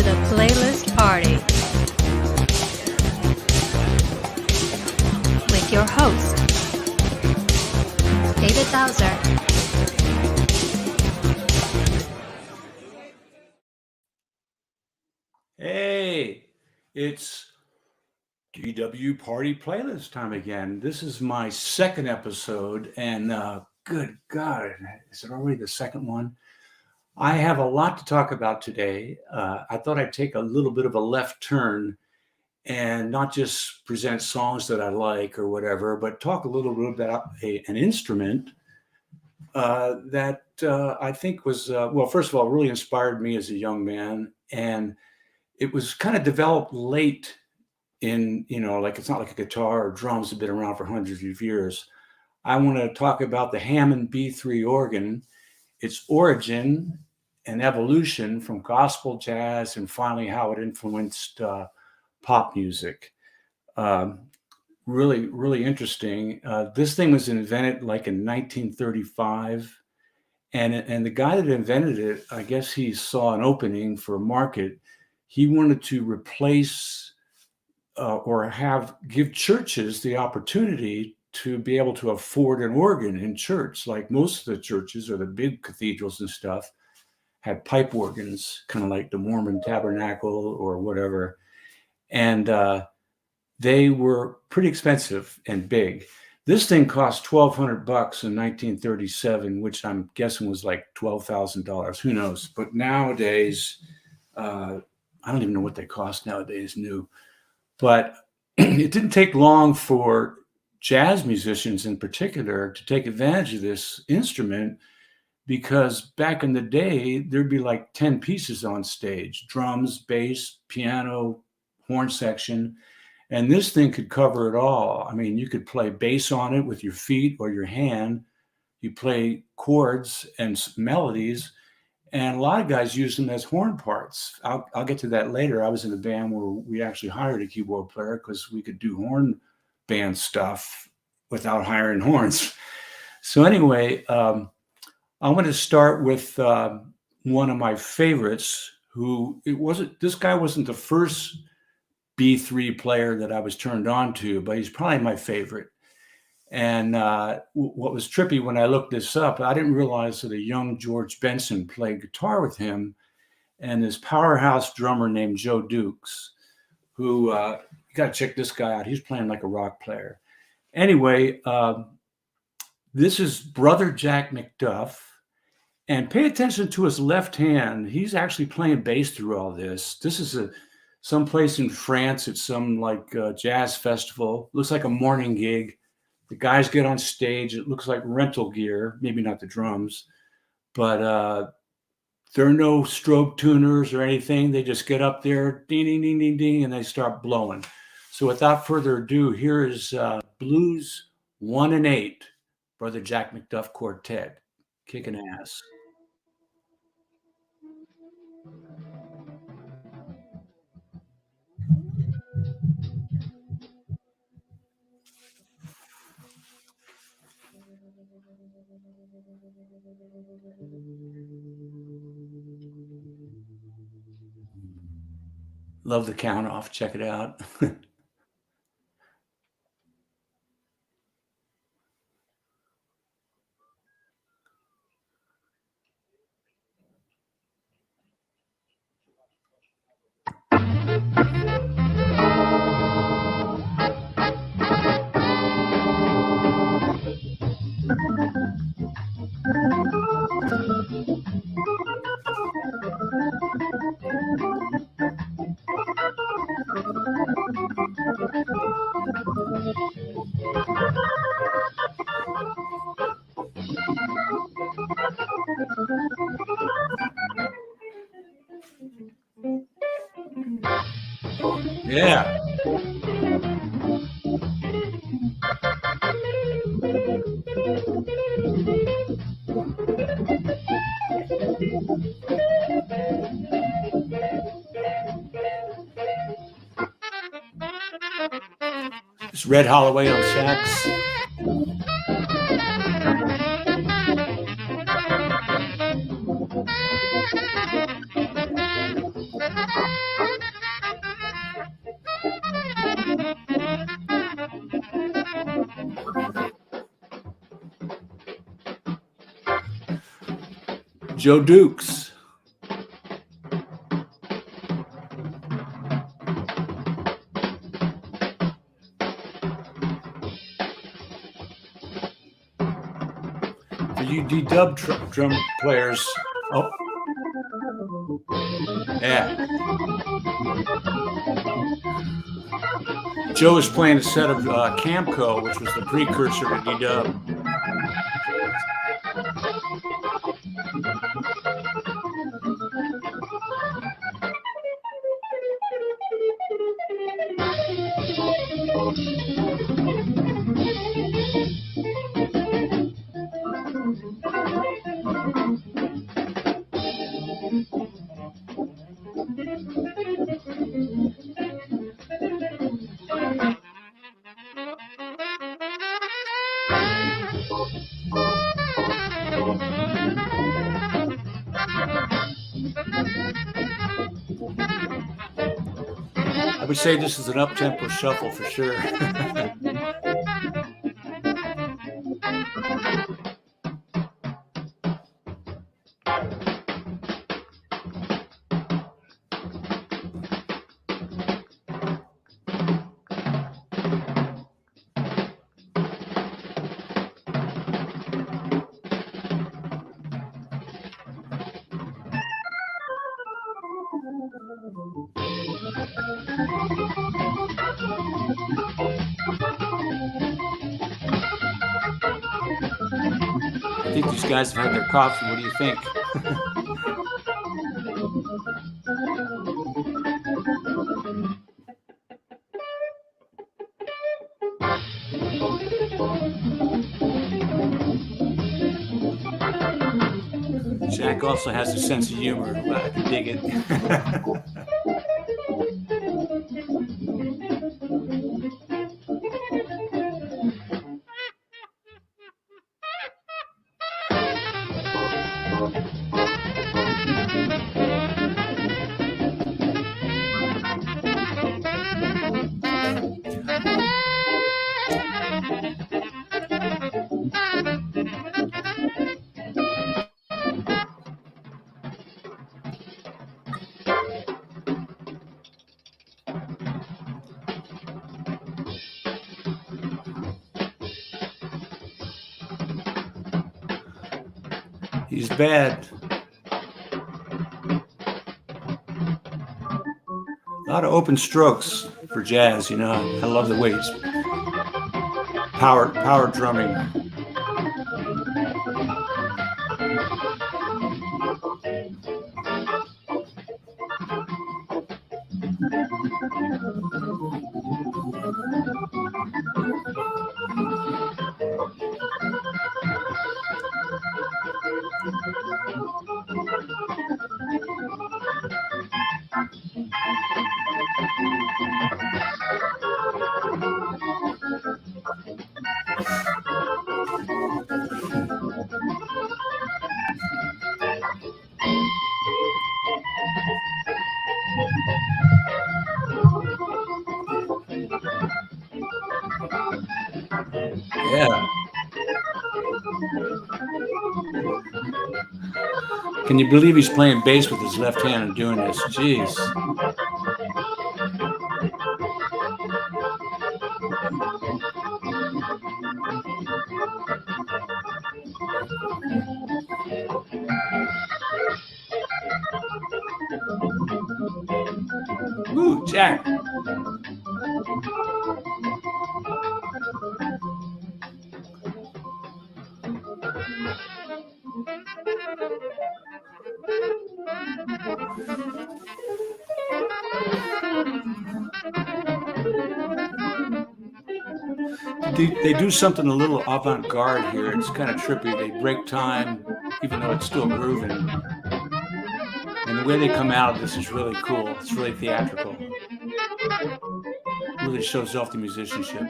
The Playlist Party with your host, 𝗗𝗔𝗩𝗟𝗏. Hey, it's GW Party Playlist time again. This is my second episode, and good God, is it already the second one? I have a lot to talk about today. I thought I'd take a little bit of a left turn and not just present songs that I like or whatever, but talk a little bit about an instrument that I think was, well, first of all, really inspired me as a young man. And it was kind of developed late in, like it's not like a guitar or drums have been around for hundreds of years. I want to talk about the Hammond B3 organ, its origin and evolution from gospel jazz, and finally how it influenced pop music. Really, really interesting. This thing was invented like in 1935. And the guy that invented it, I guess he saw an opening for a market. He wanted to replace or give churches the opportunity to be able to afford an organ in church. Like most of the churches or the big cathedrals and stuff had pipe organs, kind of like the Mormon Tabernacle or whatever. And they were pretty expensive and big. This thing cost $1,200 in 1937, which I'm guessing was like $12,000. Who knows? But nowadays, I don't even know what they cost nowadays new. But it didn't take long for jazz musicians in particular to take advantage of this instrument, because back in the day, there'd be like 10 pieces on stage: drums, bass, piano, horn section. And this thing could cover it all. I mean, you could play bass on it with your feet or your hand. You play chords and melodies. And a lot of guys use them as horn parts. I'll get to that later. I was in a band where we actually hired a keyboard player because we could do horn band stuff without hiring horns. So anyway, I want to start with one of my favorites. This guy wasn't the first B3 player that I was turned on to, but he's probably my favorite. And what was trippy when I looked this up, I didn't realize that a young George Benson played guitar with him, and this powerhouse drummer named Joe Dukes, who, you got to check this guy out. He's playing like a rock player. Anyway, this is Brother Jack McDuff, and pay attention to his left hand. He's actually playing bass through all this. This is someplace in France at some jazz festival. Looks like a morning gig. The guys get on stage. It looks like rental gear, maybe not the drums, but there are no strobe tuners or anything. They just get up there, ding, ding, ding, ding, ding, and they start blowing. So without further ado, here is Blues 1 and 8, Brother Jack McDuff Quartet, kicking ass. Love the count off. Check it out. Yeah. It's Red Holloway on sax. Joe Dukes. For you D-dub drum players, oh, yeah. Joe was playing a set of Camco, which was the precursor to D-dub. I would say this is an up-tempo shuffle for sure. I think these guys have had their coffee. What do you think? Jack also has a sense of humor. I can dig it. He's bad. A lot of open strokes for jazz, you know. I love the way he's power drumming. Yeah. Can you believe he's playing bass with his left hand and doing this? Jeez. Woo, Jack. They do something a little avant-garde here. It's kind of trippy. They break time, even though it's still grooving. And the way they come out of this is really cool. It's really theatrical. Really shows off the musicianship.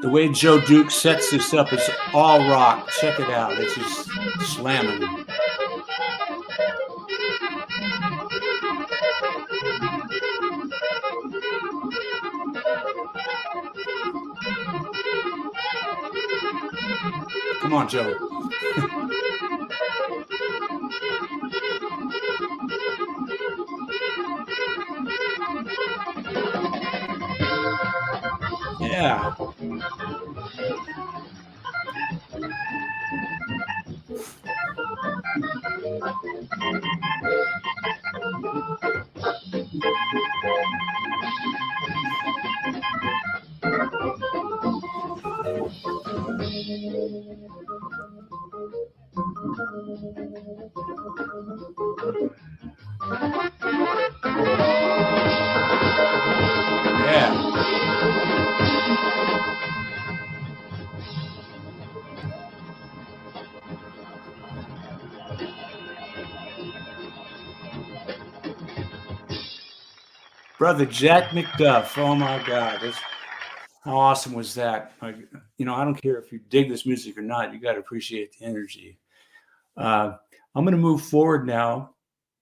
The way Joe Duke sets this up is all rock. Check it out. It's just slamming. Come on, Joe. Yeah. Yeah. Brother Jack McDuff. Oh my God. How awesome was that? I don't care if you dig this music or not, you got to appreciate the energy. I'm going to move forward now,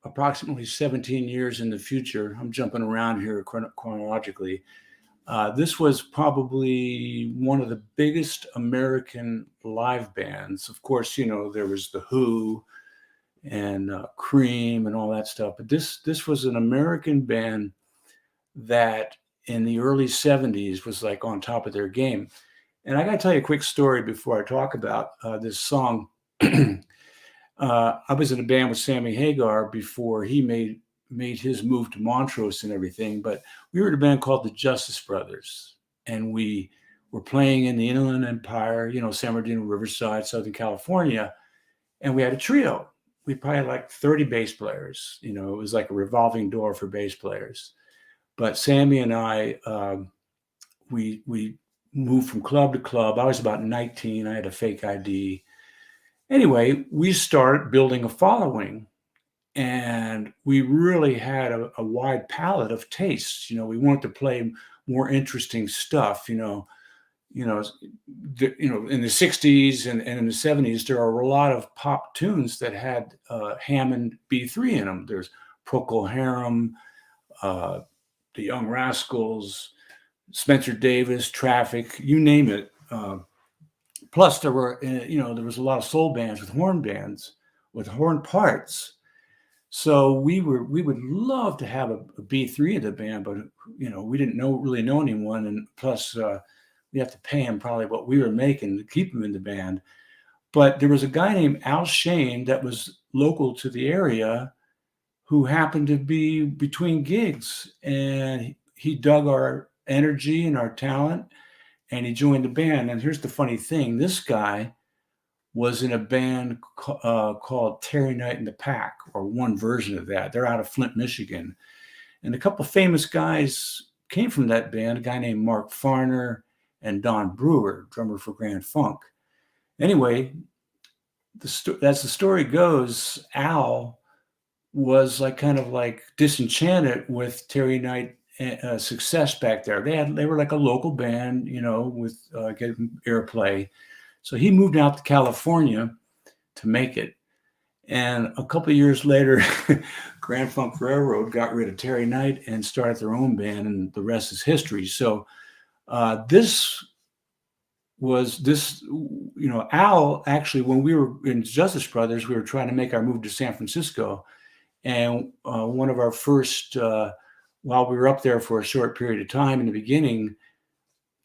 approximately 17 years in the future. I'm jumping around here chronologically. This was probably one of the biggest American live bands. Of course, there was the Who and Cream and all that stuff. But this was an American band that in the early 70s was like on top of their game. And I got to tell you a quick story before I talk about this song. I was in a band with Sammy Hagar before he made his move to Montrose and everything, but we were in a band called the Justice Brothers, and we were playing in the Inland Empire, San Bernardino, Riverside, Southern California, and we had a trio. We probably had like 30 bass players. It was like a revolving door for bass players. But Sammy and I, we moved from club to club. I was about 19. I had a fake ID. Anyway, we started building a following, and we really had a wide palette of tastes. We wanted to play more interesting stuff. In the 60s and in the 70s, there are a lot of pop tunes that had Hammond B3 in them. There's Procol Harum, the Young Rascals, Spencer Davis, Traffic, you name it. Plus, there was a lot of soul bands with horn parts. So we would love to have a B3 in the band, but we didn't really know anyone, and plus we have to pay him probably what we were making to keep him in the band. But there was a guy named Al Shane that was local to the area, who happened to be between gigs, and he dug our energy and our talent, and he joined the band. And here's the funny thing. This guy was in a band called Terry Knight and the Pack, or one version of that. They're out of Flint, Michigan. And a couple of famous guys came from that band, a guy named Mark Farner and Don Brewer, drummer for Grand Funk. Anyway, as the story goes, Al was kind of disenchanted with Terry Knight success back there. They were like a local band, with getting airplay. So he moved out to California to make it. And a couple of years later, Grand Funk Railroad got rid of Terry Knight and started their own band, and the rest is history. So Al, actually, when we were in Justice Brothers, we were trying to make our move to San Francisco. And one of our first, while we were up there for a short period of time in the beginning,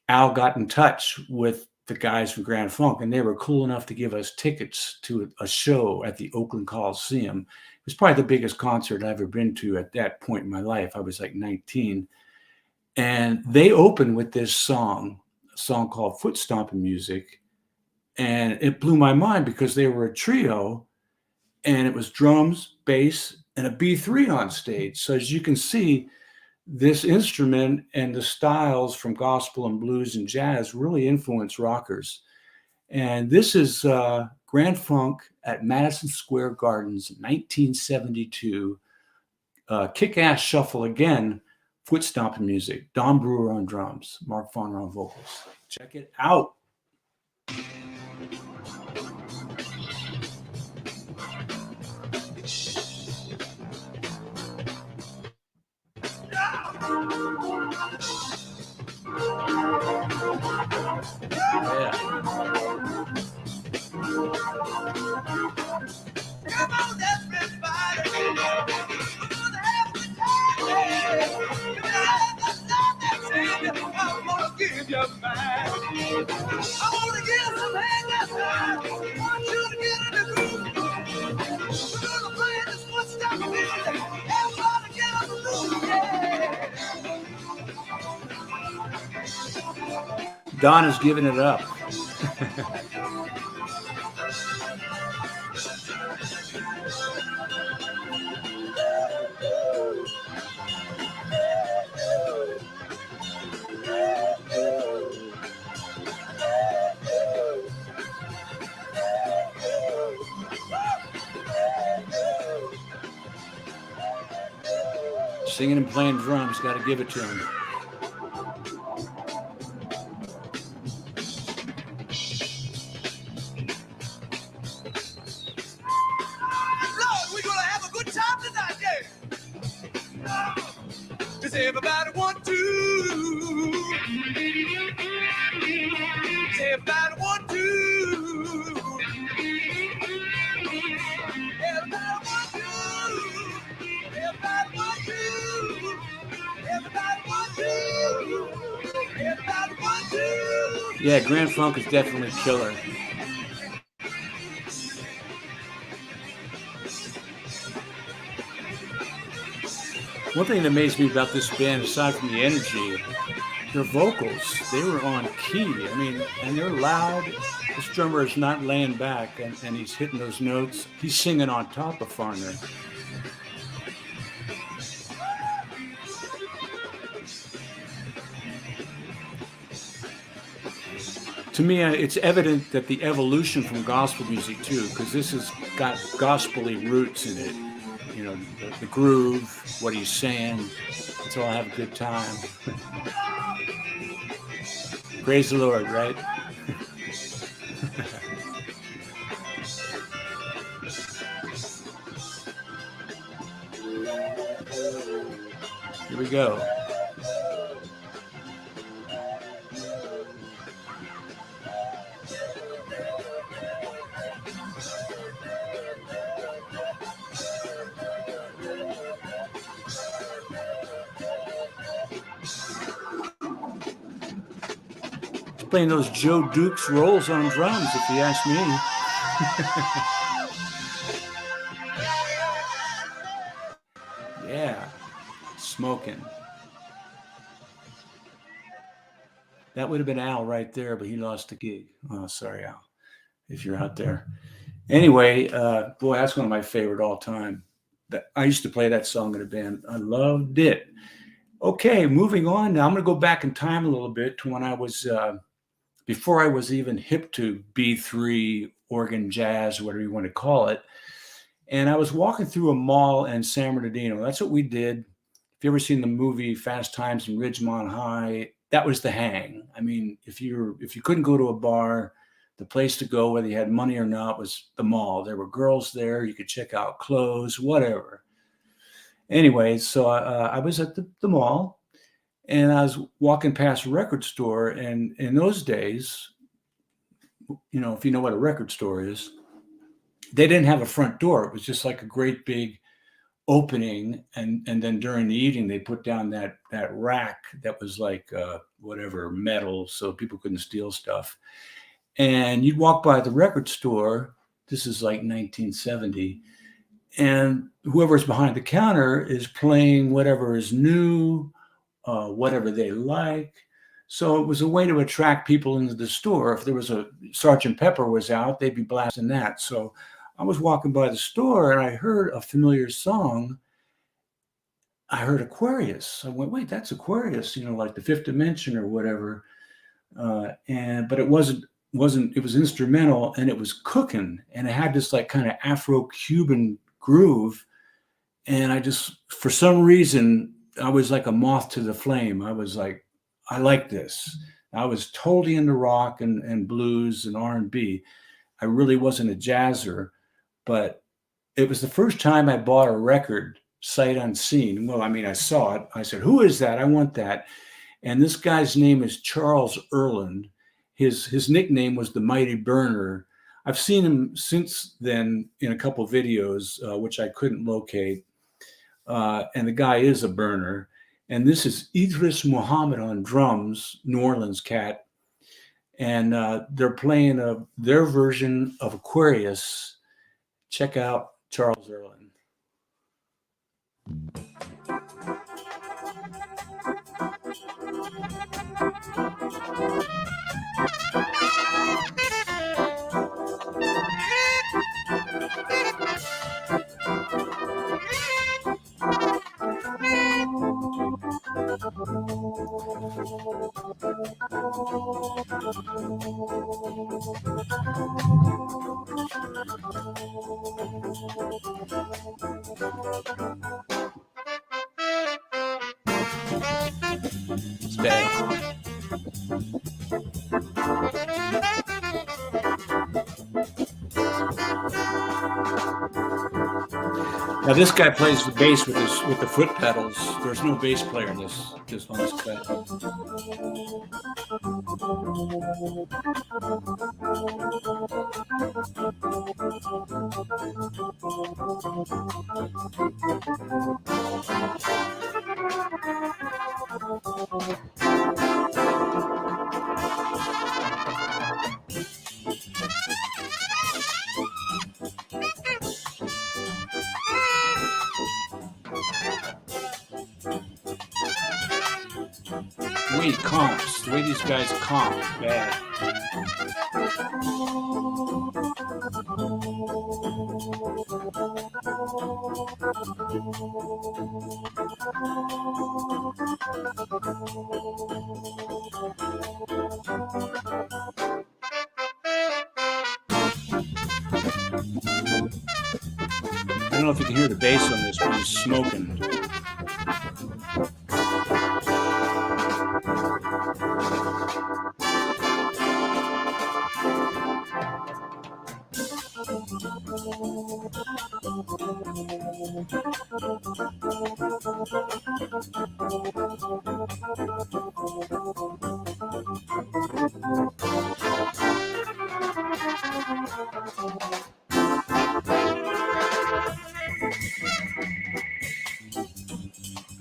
Al got in touch with the guys from Grand Funk, and they were cool enough to give us tickets to a show at the Oakland Coliseum. It was probably the biggest concert I've ever been to at that point in my life. I was like 19. And they opened with this song, a song called Foot Stomping Music. And it blew my mind because they were a trio, and it was drums, bass, and a B3 on stage. So as you can see, this instrument and the styles from gospel and blues and jazz really influence rockers. And this is Grand Funk at Madison Square Gardens, 1972. Kick-ass shuffle again foot stomping music. Don Brewer on drums, Mark Farner on vocals. Check it out. Yeah. Come on, everybody. We're gonna have a good time. Give me all the love that's in you. I'm gonna give you mine. I wanna get some hand. I want you to get in the groove. We're gonna play this one step of music. Everybody get on the move. Yeah. Don is giving it up. Singing and playing drums, got to give it to him. Everybody want to. Everybody want to. Everybody want to. Everybody want to. Everybody want to. Everybody want to. Yeah, Grand Funk is definitely killer. One thing that amazed me about this band, aside from the energy, their vocals, they were on key. I mean, and they're loud. This drummer is not laying back, and he's hitting those notes. He's singing on top of Farner. To me, it's evident that the evolution from gospel music, too, because this has got gospel-y roots in it. You know, the groove, what he's saying. Let's all have a good time. Praise the Lord, right? Here we go. Playing those Joe Dukes rolls on drums, if you ask me. Yeah, smoking. That would have been Al right there, but he lost the gig. Oh, sorry, Al, if you're out there. Anyway, boy, that's one of my favorite all time. I used to play that song in a band. I loved it. Okay, moving on now. I'm going to go back in time a little bit to when I was... before I was even hip to B3, organ jazz, whatever you want to call it. And I was walking through a mall in San Bernardino. That's what we did. If you ever seen the movie Fast Times in Ridgemont High, that was the hang. I mean, if you couldn't go to a bar, the place to go, whether you had money or not, was the mall. There were girls there. You could check out clothes, whatever. Anyway, so I was at the mall. And I was walking past a record store, and in those days, you know, if you know what a record store is, they didn't have a front door. It was just like a great big opening, and then during the evening, they put down that rack that was like whatever, metal, so people couldn't steal stuff. And you'd walk by the record store. This is like 1970, and whoever's behind the counter is playing whatever is new. Whatever they like. So it was a way to attract people into the store. If there was a Sgt. Pepper was out, they'd be blasting that. So I was walking by the store and I heard a familiar song. I heard Aquarius. I went, wait, that's Aquarius, you know, like the Fifth Dimension or whatever. But it wasn't, it was instrumental, and it was cooking, and it had this like kind of Afro-Cuban groove. And I just, for some reason, I was like a moth to the flame. I was like, I like this. I was totally into rock and blues and R&B. I really wasn't a jazzer, but it was the first time I bought a record sight unseen. Well, I mean, I saw it. I said, who is that? I want that. And this guy's name is Charles Earland. His nickname was the Mighty Burner. I've seen him since then in a couple of videos, which I couldn't locate. And the guy is a burner. And this is Idris Muhammad on drums, New Orleans cat. And they're playing their version of Aquarius. Check out Charles Earland. It's bad. Now this guy plays the bass with the foot pedals. There's no bass player in this on this cut. The way he comps, the way these guys comp, bad. I don't know if you can hear the bass on this, but he's smoking.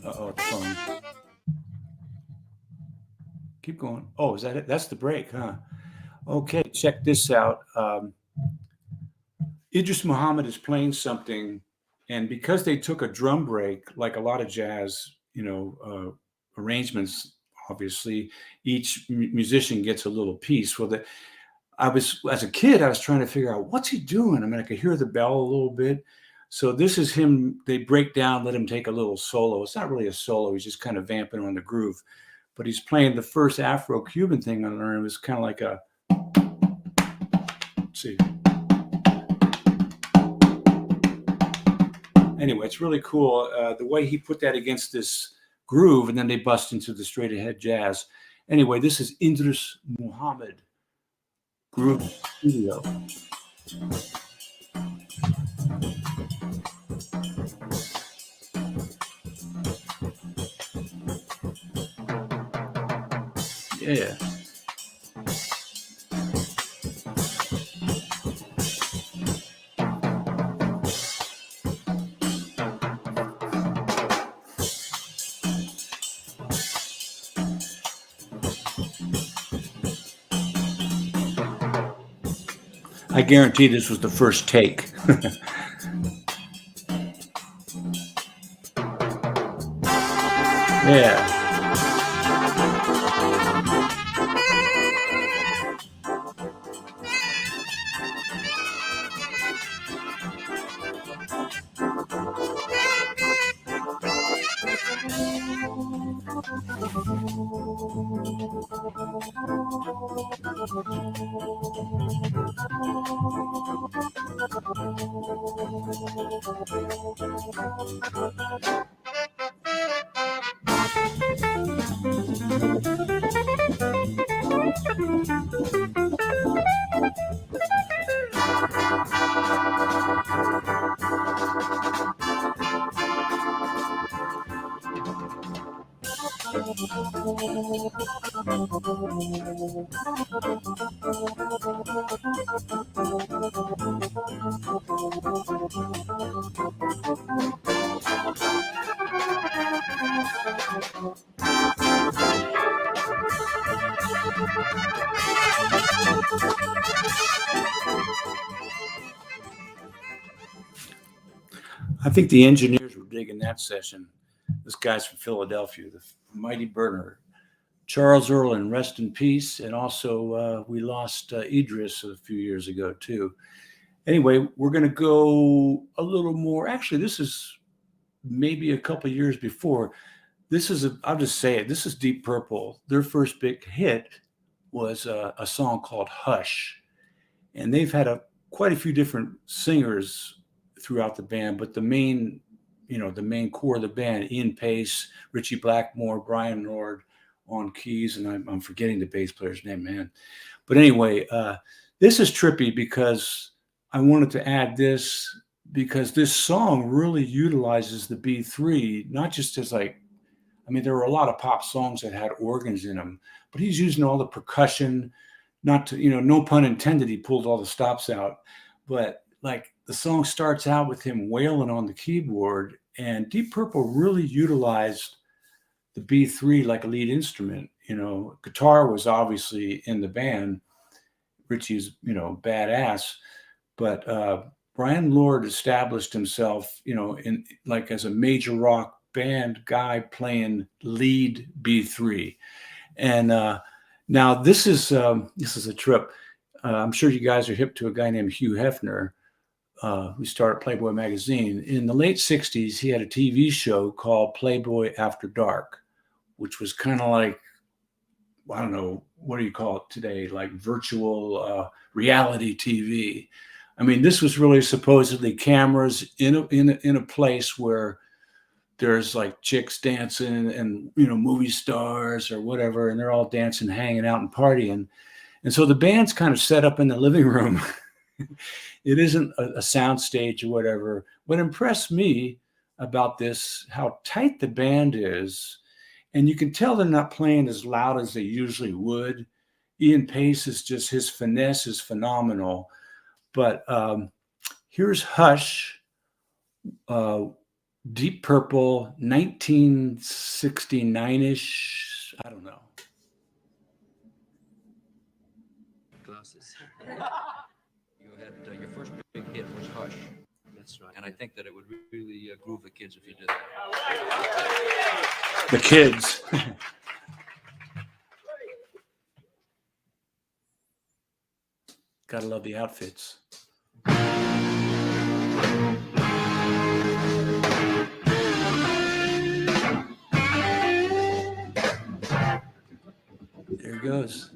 Uh-oh, the phone. Keep going. Oh, is that it? That's the break, huh? Okay, check this out. Idris Muhammad is playing something, and because they took a drum break, like a lot of jazz, arrangements, obviously, each musician gets a little piece. Well, as a kid, I was trying to figure out, what's he doing? I mean, I could hear the bell a little bit. So this is him. They break down, let him take a little solo. It's not really a solo. He's just kind of vamping on the groove. But he's playing the first Afro-Cuban thing I learned. It was kind of like a, let's see. Anyway, it's really cool. The way he put that against this groove, and then they bust into the straight ahead jazz. Anyway, this is Idris Muhammad Groove Studio. Yeah. I guarantee this was the first take. Yeah. I think the engineers were digging that session. This guy's from Philadelphia, the mighty Burner. Charles Earland, rest in peace. And also we lost Idris a few years ago too. Anyway, we're going to go a little more. Actually, this is maybe a couple years before. This is, I'll just say it, this is Deep Purple. Their first big hit was a song called Hush. And they've had quite a few different singers throughout the band, but the main core of the band, Ian Pace, Richie Blackmore, Brian Lord on keys, and I'm forgetting the bass player's name, man. But anyway, this is trippy because I wanted to add this because this song really utilizes the B3, not just as like, I mean, there were a lot of pop songs that had organs in them, but he's using all the percussion, not to, no pun intended, he pulled all the stops out, but like the song starts out with him wailing on the keyboard, and Deep Purple really utilized the B3 like a lead instrument. Guitar was obviously in the band. Richie's, badass, but Brian Lord established himself, in like as a major rock band guy playing lead B3. And now this is a trip. I'm sure you guys are hip to a guy named Hugh Hefner, who started Playboy magazine. In the late 60s, he had a TV show called Playboy After Dark, which was kind of like, I don't know, what do you call it today? Like virtual reality TV. I mean, this was really supposedly cameras in a place where there's like chicks dancing and, movie stars or whatever, and they're all dancing, hanging out and partying. And so the band's kind of set up in the living room. It isn't a sound stage or whatever. What impressed me about this, how tight the band is, and you can tell they're not playing as loud as they usually would. Ian Pace is just, his finesse is phenomenal. But here's Hush, Deep Purple, 1969-ish. I don't know. Glasses. You had your first big hit was Hush. That's right. And I think that it would really groove the kids if you did that. The kids. Gotta love the outfits. There it goes.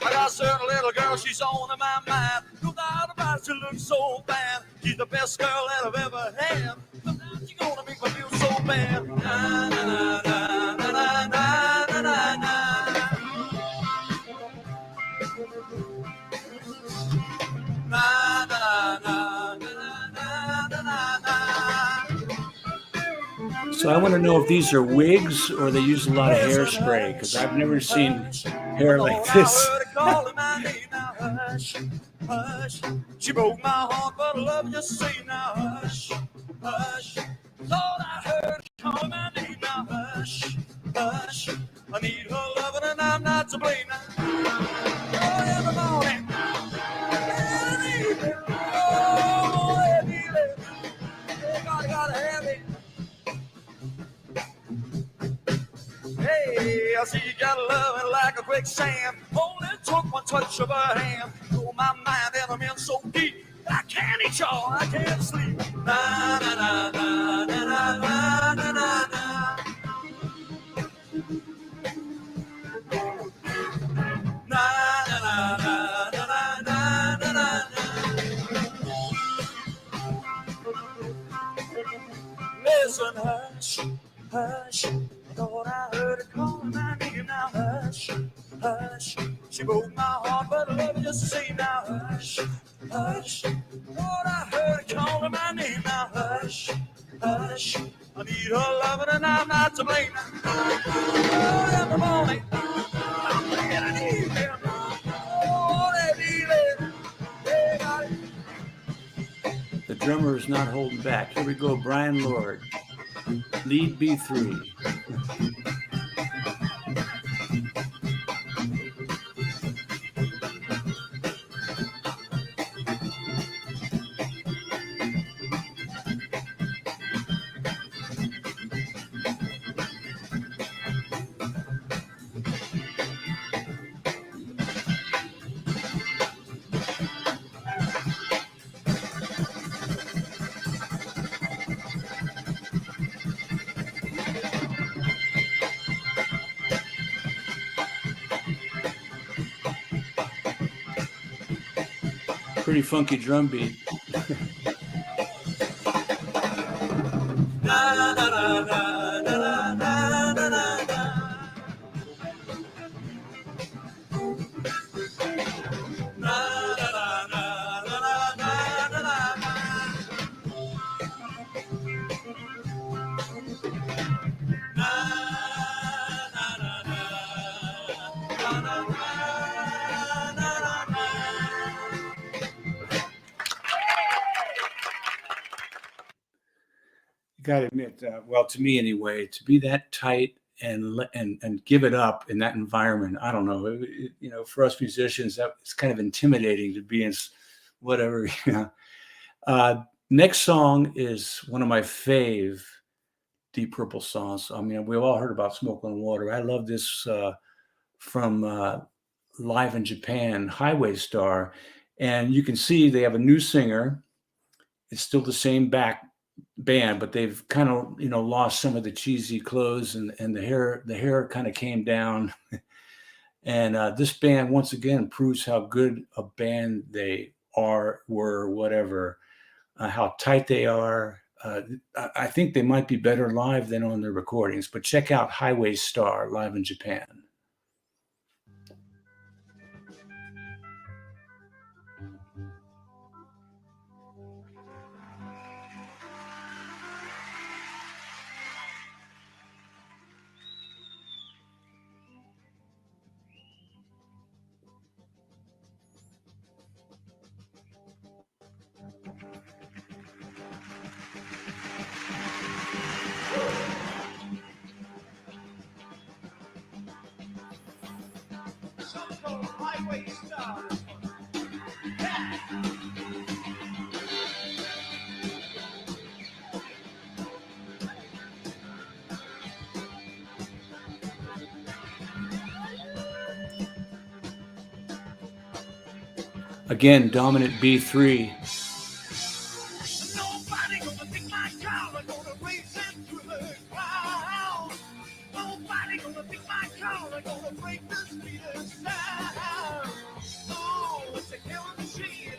I got a certain little girl, she's on my mind. No doubt about it, she looks so bad. She's the best girl that I've ever had. Sometimes she's gonna make me feel so bad. Na, na, na, na, na, na, na, na, na, na. Na, na, na, na, na, na, na, na. So I want to know if these are wigs or they use a lot of hairspray, because I've never seen hair like this. Hush, hush. She broke my heart, but I love you, say now hush, hush. Lord, I heard her calling my name now hush, hush. I need her loving and I'm not to blame now. Oh, every morning, every evening, oh, every evening. Oh, God, gotta have it. Hey, I see you got loving like a quicksand. Only took one touch of her hand. Through my mind and I'm in so deep. I can't eat y'all, I can't sleep. Na na na na na na na na na na. Na na na na na na na na. Listen, hush, hush. Thought I heard her calling my name. Now hush, hush. She broke my heart, but I love her just the same. Now hush, hush. Thought I heard her calling my name. Now hush, hush. I need her loving and I'm not to blame. Oh, in the morning, I'm thinking I need him. Oh, that need it. The drummer is not holding back. Here we go, Brian Lord, lead B3. Pretty funky drum beat. Got to admit, well, to me anyway, to be that tight and give it up in that environment, I don't know. You know, for us musicians, that it's kind of intimidating to be in whatever. You know. Next song is one of my fave Deep Purple songs. I mean, we've all heard about Smoke on Water. I love this from Live in Japan, Highway Star, and you can see they have a new singer. It's still the same band, but they've kind of, you know, lost some of the cheesy clothes and the hair kind of came down. And this band once again proves how good a band they were, whatever, how tight they are. I think they might be better live than on their recordings, but check out Highway Star, Live in Japan. Again, dominant B3. Nobody gonna take my collar, gonna raise it to the ground. Nobody gonna take my collar, gonna break this beater's down. Oh, it's a killing machine.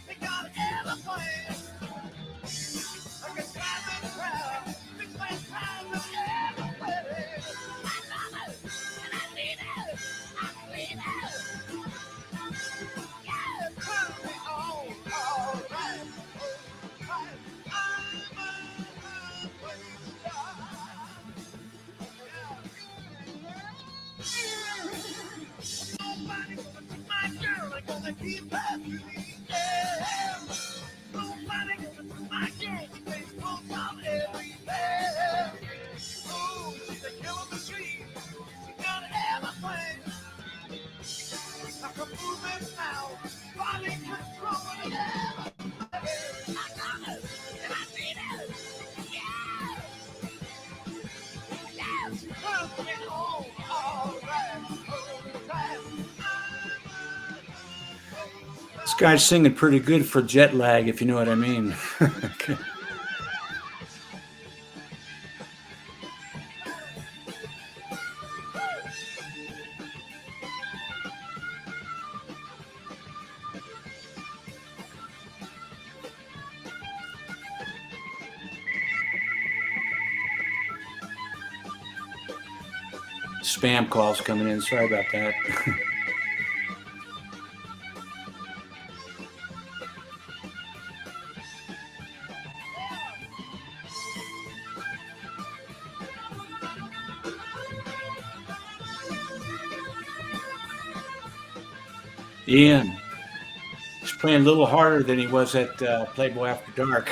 They got everything. I can drive the crowd, fix my time with everybody. I love it, and I need it. I need it. Nobody gonna take my girl, I'm gonna keep her to the end. Nobody gonna take my girl, she plays both on everywhere. Oh, she's a killer machine, she got everything. I can move it now, body control and everything. I got it, and I need it, yeah. Yeah, she turns me on. guy's singing pretty good for jet lag, if you know what I mean. Okay. Spam calls coming in. Sorry about that. Ian, he's playing a little harder than he was at Playboy After Dark.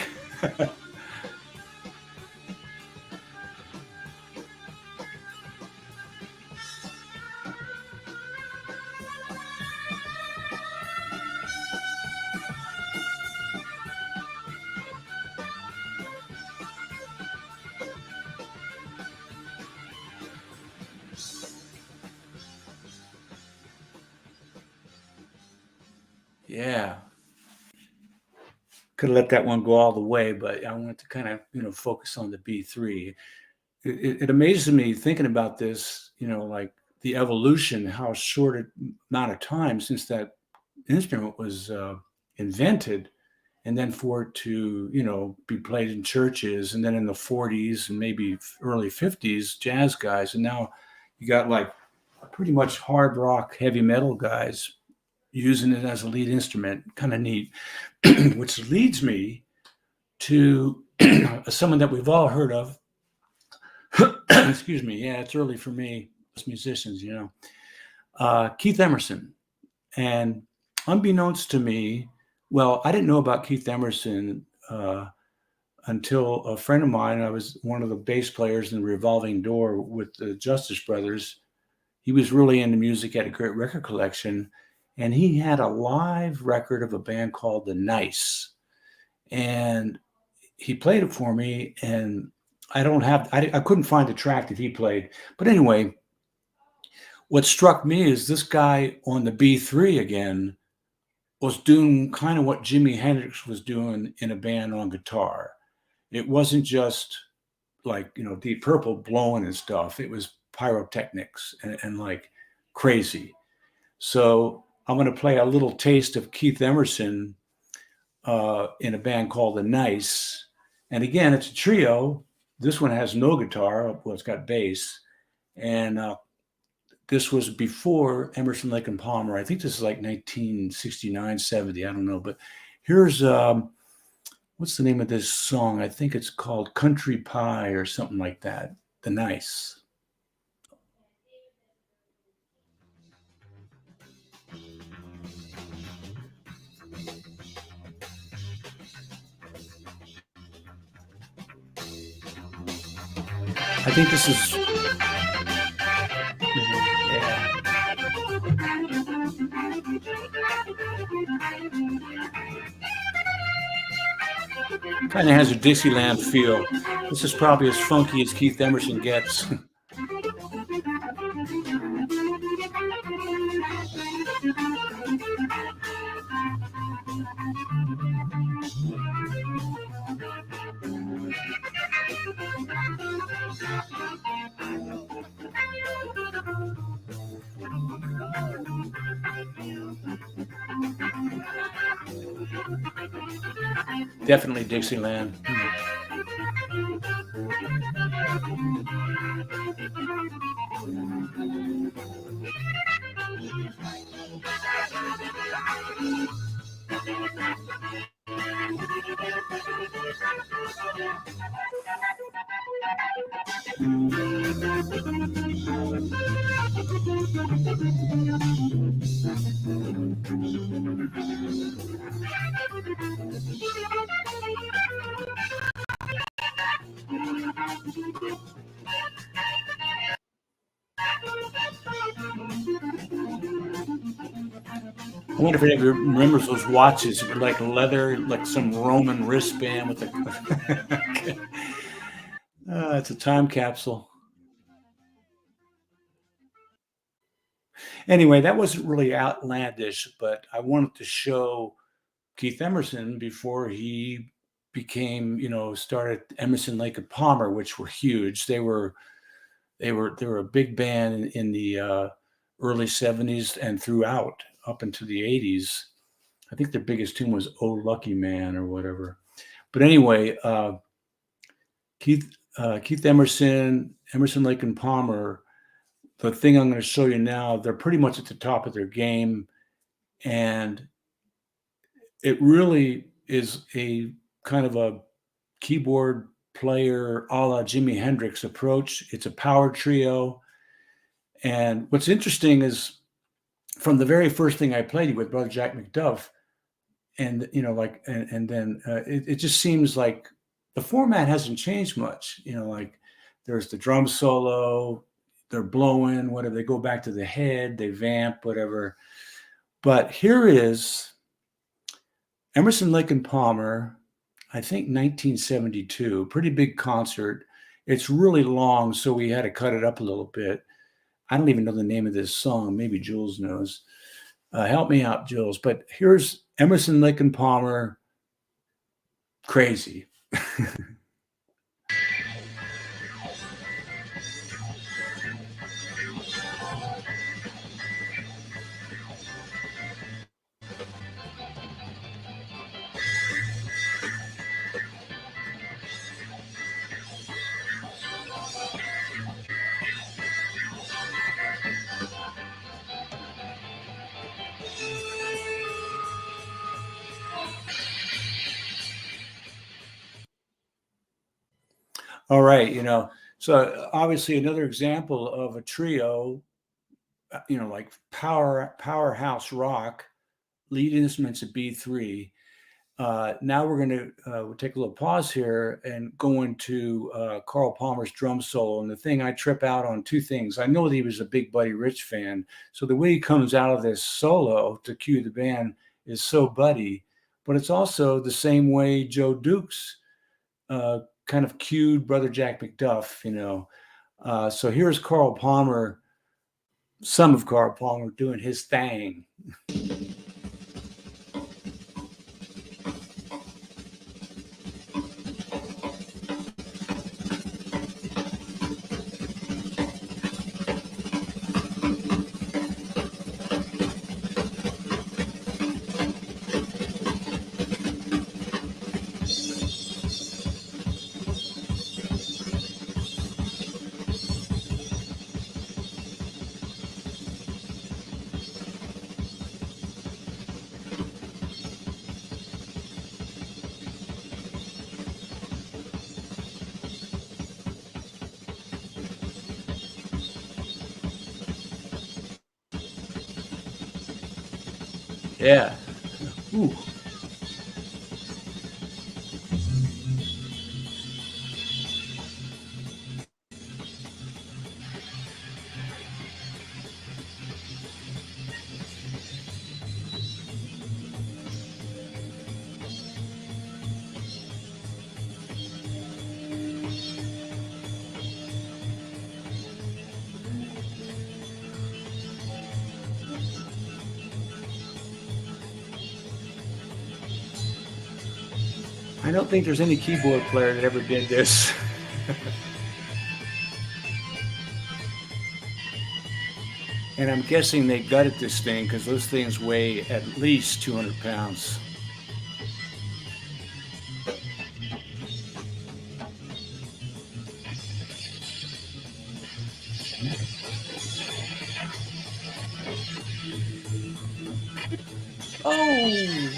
Yeah. Could have let that one go all the way, but I wanted to kind of, focus on the B3. It amazes me thinking about this, like the evolution, how short amount of time since that instrument was invented, and then for it to, be played in churches, and then in the 40s and maybe early 50s, jazz guys, and now you got like pretty much hard rock, heavy metal guys using it as a lead instrument. Kind of neat. Which leads me to someone that we've all heard of. Excuse me. Yeah, it's early for me as musicians, Keith Emerson. And unbeknownst to me, well, I didn't know about Keith Emerson until a friend of mine, I was one of the bass players in the Revolving Door with the Justice Brothers. He was really into music, had a great record collection. And he had a live record of a band called The Nice. And he played it for me. And I couldn't find the track that he played. But anyway, what struck me is this guy on the B3 again was doing kind of what Jimi Hendrix was doing in a band on guitar. It wasn't just like, Deep Purple blowing and stuff. It was pyrotechnics and like crazy. So I'm going to play a little taste of Keith Emerson in a band called The Nice. And again, it's a trio. This one has no guitar. Well, it's got bass. And this was before Emerson, Lake and Palmer. I think this is like 1969, 70. I don't know. But here's, what's the name of this song? I think it's called Country Pie or something like that. The Nice. I think this is, yeah. Kind of has a Dixieland feel. This is probably as funky as Keith Emerson gets. Definitely Dixieland. I wonder if anybody remembers those watches that were like leather, like some Roman wristband with a. It's a time capsule. Anyway, that wasn't really outlandish, but I wanted to show Keith Emerson before he became, started Emerson, Lake and Palmer, which were huge. They were a big band in the early 70s and throughout up into the 80s. I think their biggest tune was "Oh Lucky Man" or whatever. But anyway, Keith Emerson, Lake and Palmer. The thing I'm going to show you now, they're pretty much at the top of their game, and it really is a kind of a keyboard player a la Jimi Hendrix approach. It's a power trio. And what's interesting is from the very first thing I played with Brother Jack McDuff, and then it just seems like the format hasn't changed much. Like there's the drum solo, they're blowing, whatever, they go back to the head, they vamp, whatever. But here is Emerson, Lake and Palmer, I think 1972, pretty big concert. It's really long, so we had to cut it up a little bit. I don't even know the name of this song. Maybe Jules knows. Help me out, Jules. But here's Emerson, Lake and Palmer, Crazy. All right, so obviously another example of a trio, like powerhouse rock, lead instruments at B3. Now we're going to we'll take a little pause here and go into Carl Palmer's drum solo. And the thing I trip out on two things. I know that he was a big Buddy Rich fan, so the way he comes out of this solo to cue the band is so Buddy, but it's also the same way Joe Dukes kind of cued Brother Jack McDuff, So here's Carl Palmer, some of Carl Palmer doing his thing. Yeah. Ooh. I don't think there's any keyboard player that ever did this. And I'm guessing they gutted this thing because those things weigh at least 200 pounds. Oh,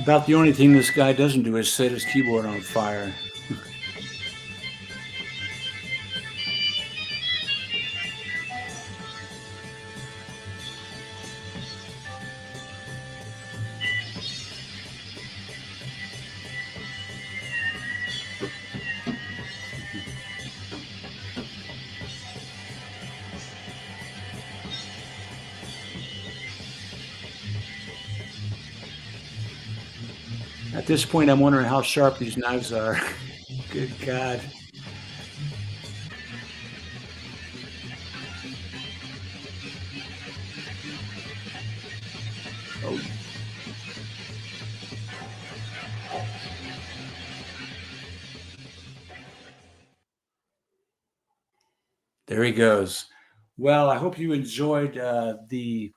About the only thing this guy doesn't do is set his keyboard on fire. At this point, I'm wondering how sharp these knives are. Good God. Oh. There he goes. Well, I hope you enjoyed the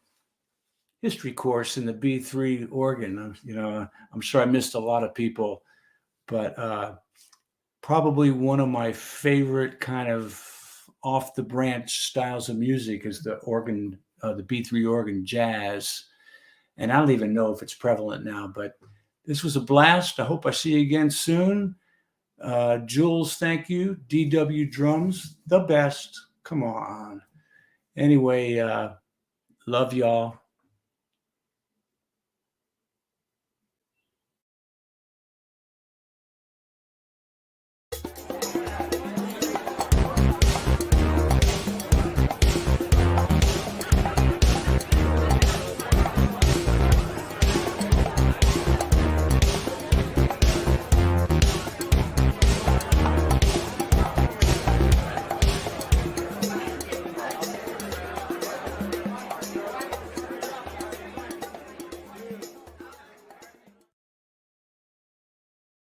history course in the B3 organ. I'm sure I missed a lot of people, but probably one of my favorite kind of off the branch styles of music is the organ, the B3 organ jazz. And I don't even know if it's prevalent now, but this was a blast. I hope I see you again soon. Jules, thank you. DW drums, the best. Come on. Anyway, love y'all.